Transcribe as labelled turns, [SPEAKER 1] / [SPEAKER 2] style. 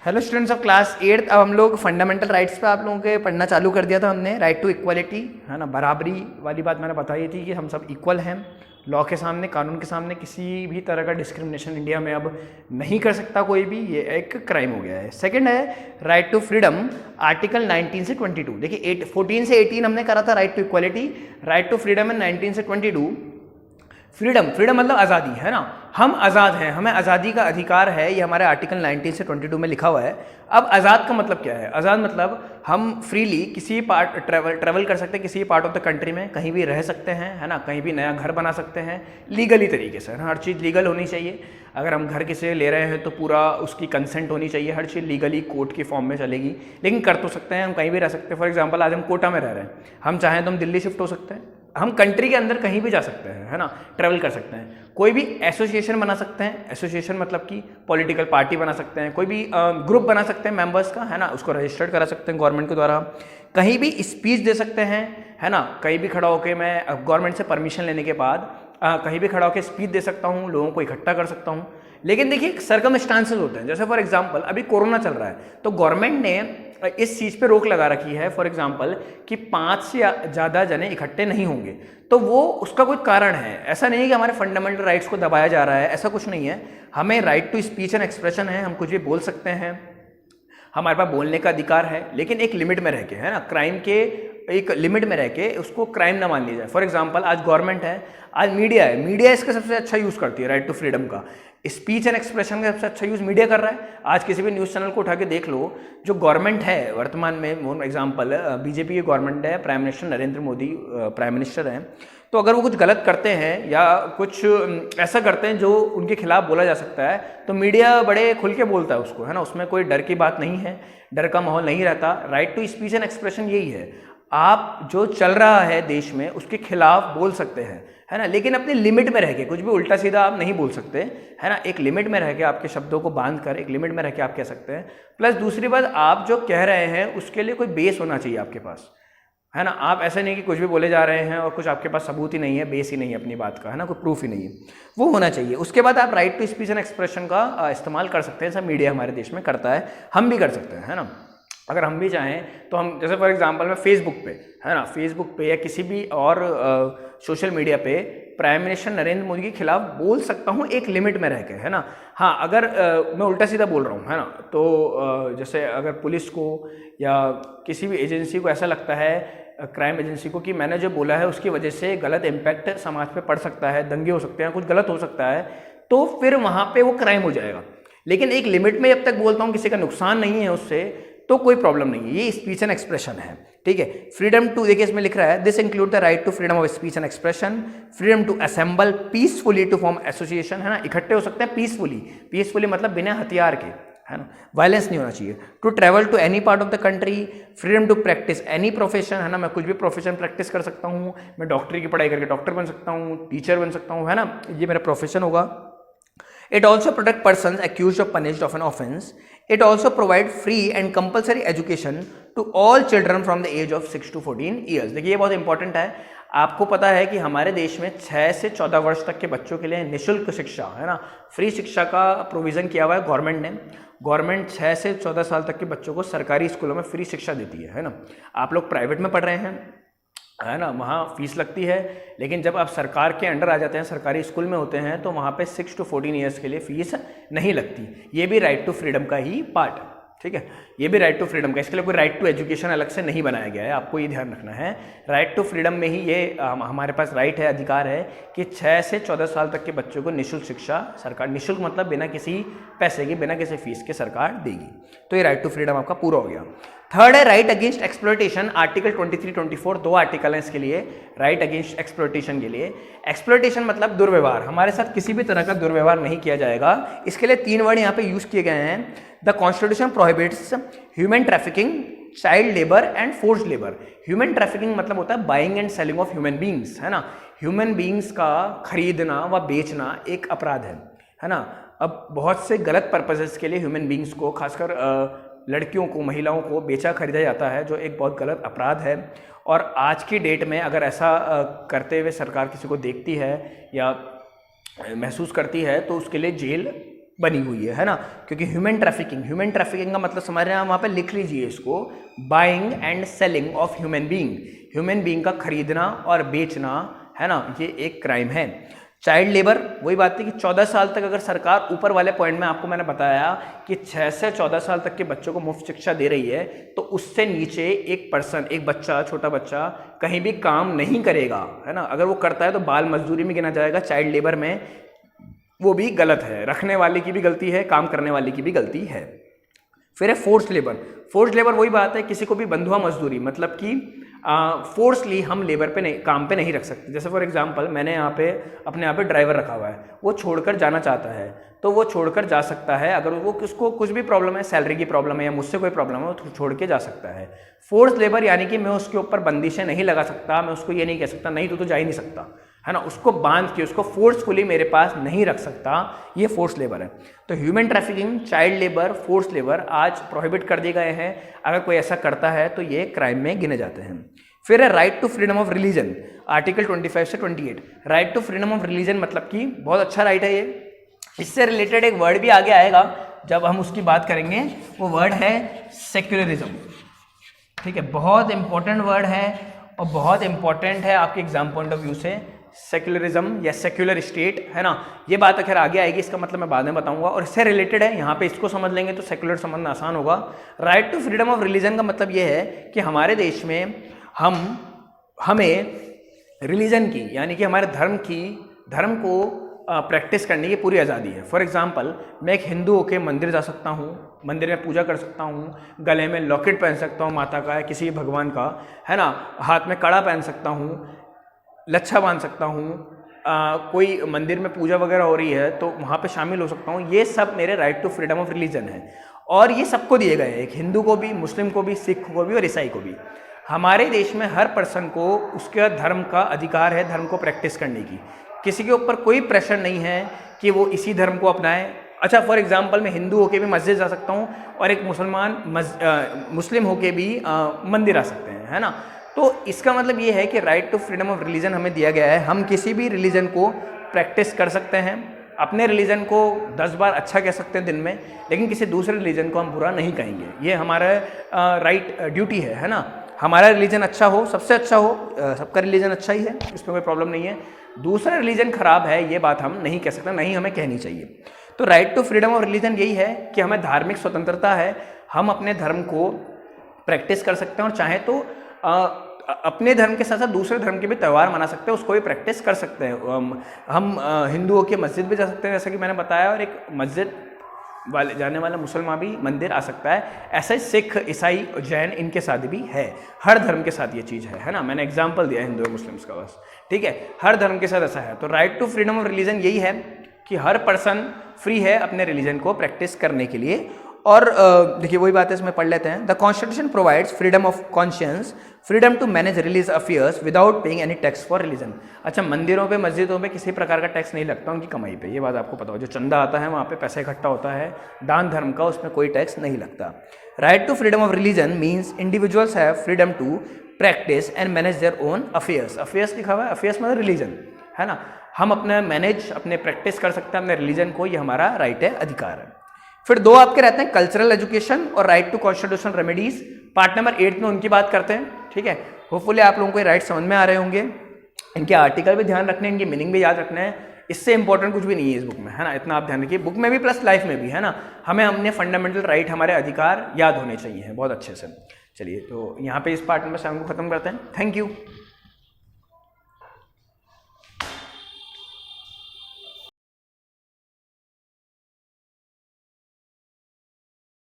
[SPEAKER 1] Hello students of class 8th। अब हम लोग फंडामेंटल राइट्स पे आप लोगों के पढ़ना चालू कर दिया था हमने। राइट टू इक्वलिटी, है ना, बराबरी वाली बात मैंने बताई थी कि हम सब इक्वल हैं लॉ के सामने, कानून के सामने। किसी भी तरह का डिस्क्रिमिनेशन इंडिया में अब नहीं कर सकता कोई भी, ये एक क्राइम हो गया है। सेकंड है राइट टू फ्रीडम, आर्टिकल 19 से 22। देखिए 14 से 18 हमने करा था right to equality, right to freedom है 19 से 22। फ्रीडम, फ्रीडम मतलब आज़ादी, है ना, हम आज़ाद हैं, हमें आज़ादी का अधिकार है, ये हमारे आर्टिकल 19 से 22 में लिखा हुआ है। अब आज़ाद का मतलब क्या है? आज़ाद मतलब हम फ्रीली किसी पार्ट ट्रैवल कर सकते हैं, किसी पार्ट ऑफ द कंट्री में कहीं भी रह सकते हैं, है ना, कहीं भी नया घर बना सकते हैं लीगली तरीके से, है ना। हर चीज़ लीगल होनी चाहिए। अगर हम घर किसी ले रहे हैं तो पूरा उसकी कंसेंट होनी चाहिए, हर चीज़ लीगली कोर्ट की फॉर्म में चलेगी। लेकिन कर तो सकते हैं, हम कहीं भी रह सकते हैं। फॉर एग्जांपल आज हम कोटा में रह रहे हैं, हम चाहें तो हम दिल्ली शिफ्ट हो सकते हैं, हम कंट्री के अंदर कहीं भी जा सकते हैं, है ना, ट्रैवल कर सकते हैं। कोई भी एसोसिएशन बना सकते हैं, एसोसिएशन मतलब कि पॉलिटिकल पार्टी बना सकते हैं, कोई भी ग्रुप बना सकते हैं मेंबर्स का, है ना, उसको रजिस्टर्ड करा सकते हैं गवर्नमेंट के द्वारा। कहीं भी स्पीच दे सकते हैं, है ना, कहीं भी खड़ा होकर मैं गवर्नमेंट से परमिशन लेने के बाद कहीं भी खड़ा होकर स्पीच दे सकता हूँ, लोगों को इकट्ठा कर सकता हूँ। लेकिन देखिए सर्कमस्टांसेस होते हैं, जैसे फॉर एग्जांपल अभी कोरोना चल रहा है तो गवर्नमेंट ने इस चीज़ पे रोक लगा रखी है, फॉर एग्जांपल कि 5 से ज़्यादा जने इकट्ठे नहीं होंगे। तो वो उसका कोई कारण है, ऐसा नहीं है कि हमारे फंडामेंटल राइट्स को दबाया जा रहा है, ऐसा कुछ नहीं है। हमें right to speech and expression है, हम कुछ भी बोल सकते हैं, हमारे पास बोलने का अधिकार है, लेकिन एक लिमिट में रह के, है ना, क्राइम के एक लिमिट में रह के उसको क्राइम ना मान लिया जाए। फॉर एग्जांपल आज गवर्नमेंट है, आज मीडिया है, मीडिया इसका सबसे अच्छा यूज़ करती है राइट टू फ्रीडम का। स्पीच एंड एक्सप्रेशन का सबसे अच्छा यूज़ मीडिया कर रहा है। आज किसी भी न्यूज़ चैनल को उठा के देख लो, जो गवर्नमेंट है वर्तमान में, फॉर एग्जांपल बीजेपी की गवर्नमेंट है, prime minister Narendra Modi prime minister हैं, तो अगर वो कुछ गलत करते हैं या कुछ ऐसा करते हैं जो उनके खिलाफ बोला जा सकता है, तो मीडिया बड़े खुल के बोलता है उसको, है ना, उसमें कोई डर की बात नहीं है, डर का माहौल नहीं रहता। Right to speech and expression यही है, आप जो चल रहा है देश में उसके खिलाफ बोल सकते हैं, है ना, लेकिन अपनी लिमिट में रह के, कुछ भी उल्टा सीधा आप नहीं बोल सकते, है ना, एक लिमिट में रह के आपके शब्दों को बांध कर एक लिमिट में रह के आप कह सकते हैं। प्लस दूसरी बात, आप जो कह रहे हैं उसके लिए कोई बेस होना चाहिए आपके पास, है ना। आप ऐसे नहीं कि कुछ भी बोले जा रहे हैं और कुछ आपके पास सबूत ही नहीं है, बेस ही नहीं है अपनी बात का, है ना, कोई प्रूफ ही नहीं है, वो होना चाहिए। उसके बाद आप right to speech and expression का इस्तेमाल कर सकते हैं, सब मीडिया हमारे देश में करता है, हम भी कर सकते हैं, है ना। अगर हम भी चाहें तो हम, जैसे फॉर एग्जांपल मैं फेसबुक पे, है ना, फेसबुक पे या किसी भी और सोशल मीडिया पे प्राइम मिनिस्टर नरेंद्र मोदी के खिलाफ बोल सकता हूँ एक लिमिट में रह के, है ना। हाँ, अगर मैं उल्टा सीधा बोल रहा हूँ, है ना, तो जैसे अगर पुलिस को या किसी भी एजेंसी को ऐसा लगता है, क्राइम एजेंसी को, कि मैंने जो बोला है उसकी वजह से गलत इम्पैक्ट समाज पे पड़ सकता है, दंगे हो सकते हैं, कुछ गलत हो सकता है, तो फिर वहाँ पे वो क्राइम हो जाएगा। लेकिन एक लिमिट में जब तक बोलता हूँ, किसी का नुकसान नहीं है उससे, तो कोई प्रॉब्लम नहीं है। ये स्पीच एंड एक्सप्रेशन है, ठीक है। फ्रीडम टू, देखिए इसमें लिख रहा है, this include the right to freedom of speech and expression, freedom to assemble peacefully, to form association, है ना, इकट्ठे हो सकते हैं पीसफुली, पीसफुली मतलब बिना हथियार के, है ना, वायलेंस नहीं होना चाहिए। To travel to any part of the country, freedom to practice any profession, है ना, मैं कुछ भी प्रोफेशन प्रैक्टिस कर सकता हूँ, मैं डॉक्टरी की पढ़ाई करके डॉक्टर बन सकता हूँ, टीचर बन सकता हूँ, है ना, ये मेरा प्रोफेशन होगा। It also protect persons accused or punished of an offense. It also provide free and compulsory education to all children from the age of 6 to 14 years. देखिए ये बहुत इंपॉर्टेंट है। आपको पता है कि हमारे देश में 6 से 14 वर्ष तक के बच्चों के लिए निःशुल्क शिक्षा, है ना, फ्री शिक्षा का प्रोविज़न किया हुआ है गवर्नमेंट ने। गवर्नमेंट 6 से 14 साल तक के बच्चों को सरकारी स्कूलों में फ्री शिक्षा देती है ना। आप लोग प्राइवेट में पढ़ रहे हैं, है ना, वहाँ फीस लगती है, लेकिन जब आप सरकार के अंडर आ जाते हैं, सरकारी स्कूल में होते हैं, तो वहाँ पे 6 to 14 ईयर्स के लिए फीस नहीं लगती। ये भी राइट टू फ्रीडम का ही पार्ट है, ठीक है, ये भी राइट टू फ्रीडम का, इसके लिए कोई राइट टू एजुकेशन अलग से नहीं बनाया गया है, आपको ये ध्यान रखना है। राइट टू फ्रीडम में ही ये हमारे पास राइट है, अधिकार है कि 6 से 14 साल तक के बच्चों को निःशुल्क शिक्षा सरकार, निःशुल्क मतलब बिना किसी पैसे की, बिना किसी फीस के सरकार देगी। तो ये राइट टू फ्रीडम आपका पूरा हो गया। थर्ड है right against exploitation, article 23-24, 2 article हैं इसके लिए, राइट अगेंस्ट एक्सप्लॉयटेशन के लिए। एक्सप्लॉयटेशन मतलब दुर्व्यवहार, हमारे साथ किसी भी तरह का दुर्व्यवहार नहीं किया जाएगा। इसके लिए 3 वर्ड यहाँ पे यूज किए गए हैं। The constitution prohibits human trafficking, child labour and forced labour. Human trafficking मतलब होता है buying and selling of human beings, है ना, ह्यूमन बींग्स का खरीदना व बेचना एक अपराध है ना। अब बहुत से गलत पर्पजेस के लिए ह्यूमन बींग्स को, खासकर लड़कियों को, महिलाओं को बेचा खरीदा जाता है, जो एक बहुत गलत अपराध है। और आज की डेट में अगर ऐसा करते हुए सरकार किसी को देखती है या महसूस करती है, तो उसके लिए जेल बनी हुई है ना, क्योंकि ह्यूमन ट्रैफिकिंग का मतलब समझ रहे हैं, वहाँ पे लिख लीजिए इसको, buying and selling of human being का खरीदना और बेचना, है ना, ये एक क्राइम है। चाइल्ड लेबर, वही बात थी कि 14 साल तक अगर सरकार, ऊपर वाले पॉइंट में आपको मैंने बताया कि 6 से 14 साल तक के बच्चों को मुफ्त शिक्षा दे रही है, तो उससे नीचे एक बच्चा, छोटा बच्चा कहीं भी काम नहीं करेगा, है ना, अगर वो करता है तो बाल मजदूरी में गिना जाएगा, चाइल्ड लेबर में, वो भी गलत है, रखने वाले की भी गलती है, काम करने वाले की भी गलती है। फिर है फोर्स लेबर वही बात है, किसी को भी बंधुआ मजदूरी, मतलब कि फोर्सली हम लेबर पे नहीं, काम पे नहीं रख सकते। जैसे फॉर एग्जांपल मैंने यहाँ पे अपने यहाँ पे ड्राइवर रखा हुआ है, वो छोड़कर जाना चाहता है तो वो छोड़कर जा सकता है, अगर वो उसको कुछ भी प्रॉब्लम है, सैलरी की प्रॉब्लम है या मुझसे कोई प्रॉब्लम है, वो छोड़ के जा सकता है। फोर्स लेबर यानी कि मैं उसके ऊपर बंदिशें नहीं लगा सकता, मैं उसको ये नहीं कह सकता नहीं तो जा ही नहीं सकता, है ना, उसको बांध के, उसको फोर्सफुली मेरे पास नहीं रख सकता, ये फोर्स लेबर है। तो human trafficking, child labour, force labour आज प्रोहिबिट कर दिए गए हैं, अगर कोई ऐसा करता है तो ये क्राइम में गिने जाते हैं। फिर है right to freedom of religion, article 25 से 28। Right to freedom of religion मतलब कि बहुत अच्छा राइट है ये। इससे रिलेटेड एक वर्ड भी आगे आएगा जब हम उसकी बात करेंगे, वो वर्ड है सेक्युलरिज्म, ठीक है, बहुत इंपॉर्टेंट वर्ड है और बहुत इंपॉर्टेंट है आपके एग्जाम पॉइंट ऑफ व्यू से, सेक्युलरिज्म या सेक्युलर स्टेट, है ना, ये बात अगर आगे आएगी, इसका मतलब मैं बाद में बताऊंगा, और इससे रिलेटेड है, यहाँ पे इसको समझ लेंगे तो सेक्युलर समझना आसान होगा। Right to freedom of religion का मतलब ये है कि हमारे देश में हमें रिलीजन की, यानी कि हमारे धर्म को प्रैक्टिस करने की पूरी आज़ादी है। फॉर एग्जांपल मैं एक हिंदू होकर मंदिर जा सकता हूँ, मंदिर में पूजा कर सकता हूँ, गले में लॉकेट पहन सकता हूँ माता का या किसी भगवान का, है ना, हाथ में कड़ा पहन सकता हूँ, लच्छा बांध सकता हूँ, कोई मंदिर में पूजा वगैरह हो रही है तो वहाँ पे शामिल हो सकता हूँ, ये सब मेरे right to freedom of religion है। और ये सबको दिए गए हैं, एक हिंदू को भी, मुस्लिम को भी, सिख को भी और ईसाई को भी। हमारे देश में हर पर्सन को उसके धर्म का अधिकार है, धर्म को प्रैक्टिस करने की, किसी के ऊपर कोई प्रेशर नहीं है कि वो इसी धर्म को अपनाए। अच्छा, फॉर एग्जांपल मैं हिंदू होके भी मस्जिद जा सकता हूँ और एक मुस्लिम होके भी मंदिर आ सकते हैं, है ना। तो इसका मतलब ये है कि right to freedom of religion हमें दिया गया है, हम किसी भी रिलीजन को प्रैक्टिस कर सकते हैं, अपने रिलीजन को 10 बार अच्छा कह सकते हैं दिन में, लेकिन किसी दूसरे रिलीजन को हम बुरा नहीं कहेंगे, ये हमारा राइट ड्यूटी है ना। हमारा रिलीजन अच्छा हो, सबसे अच्छा हो, सबका रिलीजन अच्छा ही है, इसमें कोई प्रॉब्लम नहीं है। दूसरा रिलीजन खराब है ये बात हम नहीं कह सकते, नहीं हमें कहनी चाहिए। तो right to freedom of religion यही है कि हमें धार्मिक स्वतंत्रता है, हम अपने धर्म को प्रैक्टिस कर सकते हैं और चाहे तो अपने धर्म के साथ साथ दूसरे धर्म के भी त्यौहार मना सकते हैं, उसको भी प्रैक्टिस कर सकते हैं। हम हिंदुओं के मस्जिद भी जा सकते हैं जैसा कि मैंने बताया, और एक मस्जिद वाले जाने वाला मुसलमान भी मंदिर आ सकता है। ऐसा ही सिख, ईसाई, जैन इनके साथ भी है, हर धर्म के साथ ये चीज़ है ना। मैंने एग्जाम्पल दिया हिंदू और मुस्लिम्स का बस, ठीक है, हर धर्म के साथ ऐसा है। तो right to freedom of religion यही है कि हर पर्सन फ्री है अपने रिलीजन को प्रैक्टिस करने के लिए। और देखिए वही बात है, इसमें पढ़ लेते हैं। The constitution provides freedom of conscience, freedom to manage religious affairs without paying any tax for religion. अच्छा, मंदिरों पे, मस्जिदों पे किसी प्रकार का टैक्स नहीं लगता उनकी कमाई पे, ये बात आपको पता हो। जो चंदा आता है वहाँ पे पैसा इकट्ठा होता है दान धर्म का, उसमें कोई टैक्स नहीं लगता। Right to freedom of religion means individuals have freedom to practice and manage their own affairs. Affairs लिखा हुआ है, अफेयर्स मतलब रिलीजन, है ना। हम अपने मैनेज, अपने प्रैक्टिस कर सकते हैं अपने रिलीजन को, ये हमारा राइट है, अधिकार है। फिर दो आपके रहते हैं, कल्चरल एजुकेशन और right to constitutional remedies. Part number 8 में उनकी बात करते हैं, ठीक है। होपफुली आप लोगों को ये राइट समझ में आ रहे होंगे। इनके आर्टिकल भी ध्यान रखने हैं, इनकी मीनिंग भी याद रखना है, इससे इंपॉर्टेंट कुछ भी नहीं है इस बुक में, है ना। इतना आप ध्यान रखिए, बुक में भी प्लस लाइफ में भी, है ना। हमें अपने फंडामेंटल राइट, हमारे अधिकार याद होने चाहिए बहुत अच्छे से। चलिए, तो यहाँ पे इस पार्ट नंबर 7 को खत्म करते हैं। Thank you.